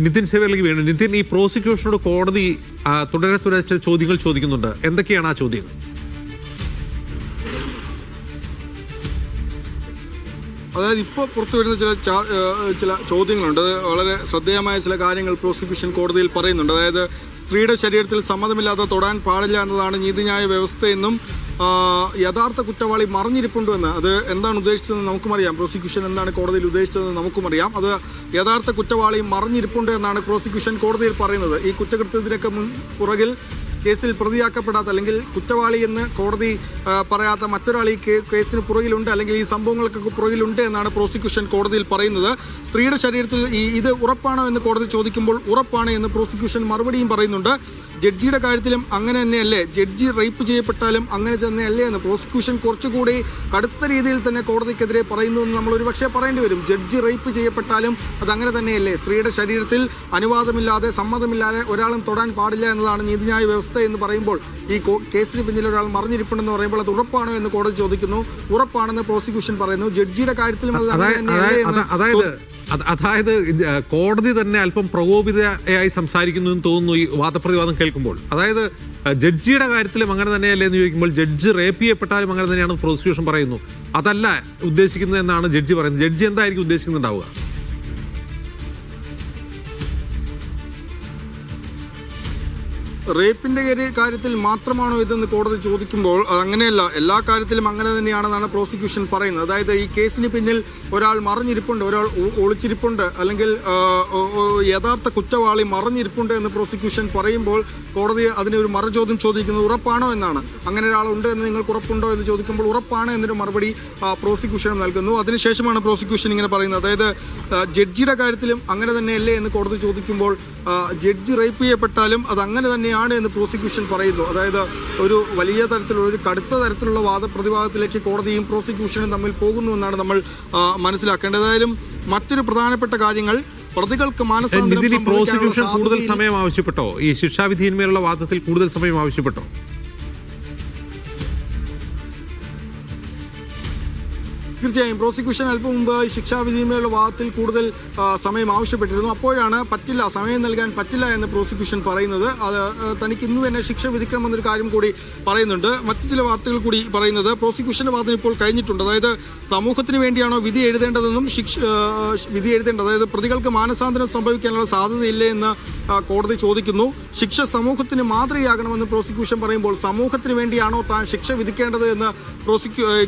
നിതിൻ സേവറിലേക്ക് വീണ്ടും. നിതിൻ, ഈ പ്രോസിക്യൂഷനോട് കോടതി തുടരെ ചില ചോദ്യങ്ങൾ ചോദിക്കുന്നുണ്ട്. എന്തൊക്കെയാണ് ആ ചോദ്യങ്ങൾ? അതായത് ഇപ്പോൾ പുറത്തു വരുന്ന ചില ചോദ്യങ്ങളുണ്ട്. വളരെ ശ്രദ്ധേയമായ ചില കാര്യങ്ങൾ പ്രോസിക്യൂഷൻ കോടതിയിൽ പറയുന്നുണ്ട്. അതായത് സ്ത്രീയുടെ ശരീരത്തിൽ സമ്മതമില്ലാതെ തൊടാൻ പാടില്ല എന്നതാണ് നീതിന്യായ വ്യവസ്ഥയെന്നും യഥാർത്ഥ കുറ്റവാളി മറിഞ്ഞിരിപ്പുണ്ടെന്ന് അത് എന്താണ് ഉദ്ദേശിച്ചതെന്ന് നമുക്കുമറിയാം. പ്രോസിക്യൂഷൻ എന്താണ് കോടതിയിൽ ഉദ്ദേശിച്ചതെന്ന് നമുക്കുമറിയാം. അത് യഥാർത്ഥ കുറ്റവാളി മറിഞ്ഞിരിപ്പുണ്ട് എന്നാണ് പ്രോസിക്യൂഷൻ കോടതിയിൽ പറയുന്നത്. ഈ കുറ്റകൃത്യത്തിനൊക്കെ പുറകിൽ കേസിൽ പ്രതിയാക്കപ്പെടാത്ത അല്ലെങ്കിൽ കുറ്റവാളി എന്ന് കോടതി പറയാത്ത മറ്റൊരാൾ ഈ കേസിന് പുറകിലുണ്ട്, അല്ലെങ്കിൽ ഈ സംഭവങ്ങൾക്കൊക്കെ പുറകിലുണ്ട് എന്നാണ് പ്രോസിക്യൂഷൻ കോടതിയിൽ പറയുന്നത്. സ്ത്രീയുടെ ശരീരത്തിൽ ഇത് ഉറപ്പാണോ എന്ന് കോടതി ചോദിക്കുമ്പോൾ ഉറപ്പാണ് എന്ന് പ്രോസിക്യൂഷൻ മറുപടിയും പറയുന്നുണ്ട്. ജഡ്ജിയുടെ കാര്യത്തിലും അങ്ങനെ തന്നെയല്ലേ, ജഡ്ജി റേപ്പ് ചെയ്യപ്പെട്ടാലും അങ്ങനെ തന്നെയല്ലേ എന്ന് പ്രോസിക്യൂഷൻ കുറച്ചുകൂടി കടുത്ത രീതിയിൽ തന്നെ കോടതിക്കെതിരെ പറയുന്നു എന്ന് നമ്മൾ ഒരുപക്ഷെ പറയേണ്ടി വരും. ജഡ്ജി റേപ്പ് ചെയ്യപ്പെട്ടാലും അത് അങ്ങനെ തന്നെയല്ലേ, സ്ത്രീയുടെ ശരീരത്തിൽ അനുവാദമില്ലാതെ സമ്മതമില്ലാതെ ഒരാളും തൊടാൻ പാടില്ല എന്നതാണ് നീതിന്യായ വ്യവസ്ഥ എന്ന് പറയുമ്പോൾ ഈ കേസിന് പിന്നിൽ ഒരാൾ മറിഞ്ഞിരിപ്പുണ്ടെന്ന് പറയുമ്പോൾ അത് ഉറപ്പാണോ എന്ന് കോടതി ചോദിക്കുന്നു. ഉറപ്പാണെന്ന് പ്രോസിക്യൂഷൻ പറയുന്നു. ജഡ്ജിയുടെ കാര്യത്തിലും അത് അങ്ങനെ തന്നെയല്ലേ എന്ന് അതായത് കോടതി തന്നെ അല്പം പ്രകോപിതയായി സംസാരിക്കുന്നു എന്ന് തോന്നുന്നു ഈ വാദപ്രതിവാദം കേൾക്കുമ്പോൾ. അതായത് ജഡ്ജിയുടെ കാര്യത്തിലും അങ്ങനെ തന്നെയല്ലേ എന്ന് ചോദിക്കുമ്പോൾ ജഡ്ജി റേപ്പ് ചെയ്യപ്പെട്ടാലും അങ്ങനെ തന്നെയാണെന്ന് പ്രോസിക്യൂഷൻ പറയുന്നു. അതല്ല ഉദ്ദേശിക്കുന്നത് എന്നാണ് ജഡ്ജി പറയുന്നത്. ജഡ്ജി എന്തായിരിക്കും ഉദ്ദേശിക്കുന്നുണ്ടാവുക? റേപ്പിന്റെ കാര്യത്തിൽ മാത്രമാണോ ഇതെന്ന് കോടതി ചോദിക്കുമ്പോൾ അങ്ങനെയല്ല, എല്ലാ കാര്യത്തിലും അങ്ങനെ തന്നെയാണെന്നാണ് പ്രോസിക്യൂഷൻ പറയുന്നത്. അതായത് ഈ കേസിന് പിന്നിൽ ഒരാൾ മറിഞ്ഞിരിപ്പുണ്ട്, ഒരാൾ ഒളിച്ചിരിപ്പുണ്ട്, അല്ലെങ്കിൽ യഥാർത്ഥ കുറ്റവാളി മറിഞ്ഞിരിപ്പുണ്ട് എന്ന് പ്രോസിക്യൂഷൻ പറയുമ്പോൾ കോടതി അതിനൊരു മറുചോദ്യം ചോദിക്കുന്നത് ഉറപ്പാണോ എന്നാണ്. അങ്ങനെ ഒരാളുണ്ട് എന്ന് നിങ്ങൾക്ക് ഉറപ്പുണ്ടോ എന്ന് ചോദിക്കുമ്പോൾ ഉറപ്പാണ് എന്നൊരു മറുപടി പ്രോസിക്യൂഷൻ നൽകുന്നു. അതിനുശേഷമാണ് പ്രോസിക്യൂഷൻ ഇങ്ങനെ പറയുന്നത്. അതായത് ജഡ്ജിയുടെ കാര്യത്തിലും അങ്ങനെ തന്നെയല്ലേ എന്ന് കോടതി ചോദിക്കുമ്പോൾ ജഡ്ജി റേപ്പ് ചെയ്യപ്പെട്ടാലും അത് അങ്ങനെ തന്നെയാണ് എന്ന് പ്രോസിക്യൂഷൻ പറയുന്നു. അതായത് ഒരു വലിയ തരത്തിലുള്ള ഒരു കടുത്ത തരത്തിലുള്ള വാദപ്രതിവാദത്തിലേക്ക് കോടതിയും പ്രോസിക്യൂഷനും തമ്മിൽ പോകുന്നു എന്നാണ് നമ്മൾ മനസ്സിലാക്കേണ്ടത്. ഏതായാലും മറ്റൊരു പ്രധാനപ്പെട്ട കാര്യങ്ങൾ പ്രതികൾക്ക് പ്രോസിക്യൂഷൻ കൂടുതൽ സമയം ആവശ്യപ്പെട്ടോ? ഈ ശിക്ഷാവിധിയിന്മേലുള്ള വാദത്തിൽ കൂടുതൽ സമയം ആവശ്യപ്പെട്ടോ? തീർച്ചയായും പ്രോസിക്യൂഷൻ അല്പം മുമ്പ് ശിക്ഷാവിധിയിന്മേലുള്ള വാദത്തിൽ കൂടുതൽ സമയം ആവശ്യപ്പെട്ടിരുന്നു. അപ്പോഴാണ് സമയം നൽകാൻ പറ്റില്ല എന്ന് പ്രോസിക്യൂഷൻ പറയുന്നത്. അത് തനിക്ക് ഇന്ന് തന്നെ ശിക്ഷ വിധിക്കണമെന്നൊരു കാര്യം കൂടി പറയുന്നുണ്ട്. മറ്റു ചില വാർത്തകൾ കൂടി പറയുന്നത് പ്രോസിക്യൂഷന്റെ വാദം ഇപ്പോൾ കഴിഞ്ഞിട്ടുണ്ട്. അതായത് സമൂഹത്തിന് വേണ്ടിയാണോ വിധി എഴുതേണ്ടതെന്നും അതായത് പ്രതികൾക്ക് മാനസാന്തരം സംഭവിക്കാനുള്ള സാധ്യതയില്ലേ എന്ന് കോടതി ചോദിക്കുന്നു. ശിക്ഷ സമൂഹത്തിന് മാതൃകയാകണമെന്ന് പ്രോസിക്യൂഷൻ പറയുമ്പോൾ സമൂഹത്തിന് വേണ്ടിയാണോ താൻ ശിക്ഷ വിധിക്കേണ്ടത് എന്ന്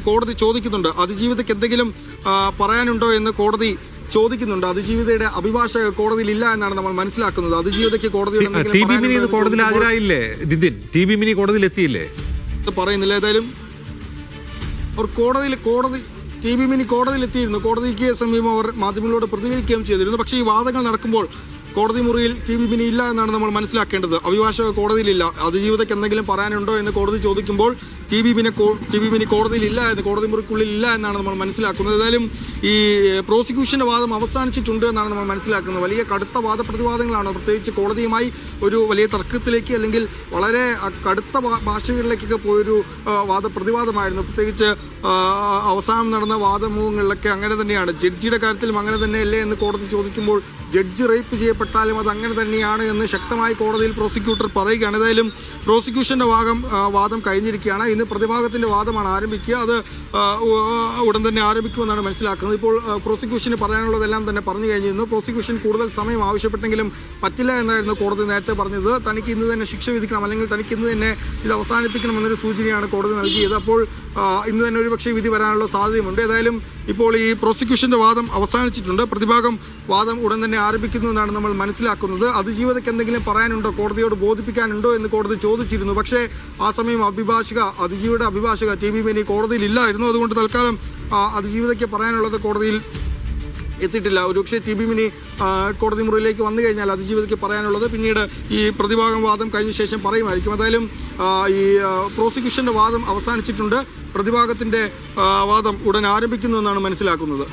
കോടതി ചോദിക്കുന്നുണ്ട്. അതിജീവിതയ്ക്ക് എന്തെങ്കിലും പറയാനുണ്ടോ എന്ന് കോടതി ചോദിക്കുന്നുണ്ട്. അതിജീവിതയുടെ അഭിഭാഷക കോടതിയിൽ ഇല്ല എന്നാണ് നമ്മൾ മനസ്സിലാക്കുന്നത്. അതിജീവിതയ്ക്ക് കോടതിയിൽ എത്തിയില്ലേ പറയുന്നില്ല. ഏതായാലും അവർ കോടതിയിൽ എത്തിയിരുന്നു. കോടതിക്ക് സമീപം അവർ മാധ്യമങ്ങളോട് പ്രതികരിക്കുകയും ചെയ്തിരുന്നു. പക്ഷേ ഈ വാദങ്ങൾ നടക്കുമ്പോൾ കോടതി മുറിയിൽ ടി.വി. മിനി ഇല്ല എന്നാണ് നമ്മൾ മനസ്സിലാക്കേണ്ടത്. അഭിഭാഷക കോടതിയിലില്ല. അതിജീവിതയ്ക്ക് എന്തെങ്കിലും പറയാനുണ്ടോ എന്ന് കോടതി ചോദിക്കുമ്പോൾ ടി.വി. മിനി കോടതിയിൽ ഇല്ല എന്ന്, കോടതി മുറിക്കുള്ളിൽ ഇല്ല എന്നാണ് നമ്മൾ മനസ്സിലാക്കുന്നത്. ഏതായാലും ഈ പ്രോസിക്യൂഷന്റെ വാദം അവസാനിച്ചിട്ടുണ്ട് എന്നാണ് നമ്മൾ മനസ്സിലാക്കുന്നത്. വലിയ കടുത്ത വാദപ്രതിവാദങ്ങളാണ്, പ്രത്യേകിച്ച് കോടതിയുമായി ഒരു വലിയ തർക്കത്തിലേക്ക് അല്ലെങ്കിൽ വളരെ കടുത്ത ഭാഷകളിലേക്കൊക്കെ പോയൊരു വാദപ്രതിവാദമായിരുന്നു. പ്രത്യേകിച്ച് അവസാനം നടന്ന വാദമുഖങ്ങളിലൊക്കെ അങ്ങനെ തന്നെയാണ്. ജഡ്ജിയുടെ കാര്യത്തിലും അങ്ങനെ തന്നെയല്ലേ എന്ന് കോടതി ചോദിക്കുമ്പോൾ ജഡ്ജി റേപ്പ് ചെയ്യപ്പെട്ടാലും അത് അങ്ങനെ തന്നെയാണ് എന്ന് ശക്തമായി കോടതിയിൽ പ്രോസിക്യൂട്ടർ പറയുകയാണ്. ഏതായാലും പ്രോസിക്യൂഷന്റെ വാദം കഴിഞ്ഞിരിക്കുകയാണ്. ഇന്ന് പ്രതിഭാഗത്തിന്റെ വാദമാണ് ആരംഭിക്കുക. അത് ഉടൻ തന്നെ ആരംഭിക്കുമെന്നാണ് മനസ്സിലാക്കുന്നത്. ഇപ്പോൾ പ്രോസിക്യൂഷന് പറയാനുള്ളതെല്ലാം തന്നെ പറഞ്ഞു കഴിഞ്ഞിരുന്നു. പ്രോസിക്യൂഷൻ കൂടുതൽ സമയം ആവശ്യപ്പെട്ടെങ്കിലും പറ്റില്ല എന്നായിരുന്നു കോടതി നേരത്തെ പറഞ്ഞത്. തനിക്ക് ഇന്ന് തന്നെ ശിക്ഷ വിധിക്കണം, അല്ലെങ്കിൽ തനിക്ക് ഇന്ന് തന്നെ ഇത് അവസാനിപ്പിക്കണമെന്നൊരു സൂചനയാണ് കോടതി നൽകിയത്. അപ്പോൾ ഇന്ന് തന്നെ ഒരുപക്ഷെ വിധി വരാനുള്ള സാധ്യതയുമുണ്ട്. ഏതായാലും ഇപ്പോൾ ഈ പ്രോസിക്യൂഷന്റെ വാദം അവസാനിച്ചിട്ടുണ്ട്. പ്രതിഭാഗം വാദം ഉടൻ തന്നെ ആരംഭിക്കുന്നു എന്നാണ് നമ്മൾ മനസ്സിലാക്കുന്നത്. അതിജീവിതയ്ക്ക് എന്തെങ്കിലും പറയാനുണ്ടോ, കോടതിയോട് ബോധിപ്പിക്കാനുണ്ടോ എന്ന് കോടതി ചോദിച്ചിരുന്നു. പക്ഷേ ആ സമയം അതിജീവിയുടെ അഭിഭാഷക ടി.വി. മിനി കോടതിയിൽ ഇല്ലായിരുന്നു. അതുകൊണ്ട് തൽക്കാലം അതിജീവിതയ്ക്ക് പറയാനുള്ളത് കോടതിയിൽ എത്തിയിട്ടില്ല. ഒരുപക്ഷെ ടി.വി. മിനി കോടതി മുറിയിലേക്ക് വന്നു കഴിഞ്ഞാൽ അതിജീവിതയ്ക്ക് പറയാനുള്ളത് പിന്നീട് ഈ പ്രതിഭാഗം വാദം കഴിഞ്ഞ ശേഷം പറയുമായിരിക്കും. ഏതായാലും ഈ പ്രോസിക്യൂഷന്റെ വാദം അവസാനിച്ചിട്ടുണ്ട്. പ്രതിഭാഗത്തിന്റെ വാദം ഉടൻ ആരംഭിക്കുന്നു എന്നാണ് മനസ്സിലാക്കുന്നത്.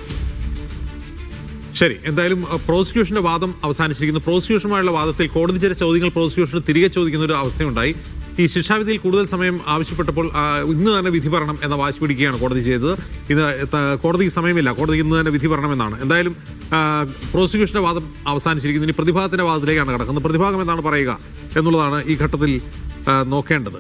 ശരി, എന്തായാലും പ്രോസിക്യൂഷന്റെ വാദം അവസാനിച്ചിരിക്കുന്നു. പ്രോസിക്യൂഷനുമായുള്ള വാദത്തിൽ കോടതി ചില ചോദ്യങ്ങൾ പ്രോസിക്യൂഷന് തിരികെ ചോദിക്കുന്ന ഒരു അവസ്ഥയുണ്ടായി. ഈ ശിക്ഷാവിധിയിൽ കൂടുതൽ സമയം ആവശ്യപ്പെട്ടപ്പോൾ ഇന്ന് തന്നെ വിധി പറയണം എന്ന വാശി പിടിക്കുകയാണ് കോടതി ചെയ്തത്. ഇന്ന് കോടതിക്ക് സമയമില്ല, കോടതി ഇന്ന് തന്നെ വിധി പറയണമെന്നാണ്. എന്തായാലും പ്രോസിക്യൂഷന്റെ വാദം അവസാനിച്ചിരിക്കുന്നു. ഇനി പ്രതിഭാഗത്തിന്റെ വാദത്തിലേക്കാണ് കിടക്കുന്നത്. പ്രതിഭാഗം എന്താണ് പറയുക എന്നുള്ളതാണ് ഈ ഘട്ടത്തിൽ നോക്കേണ്ടത്.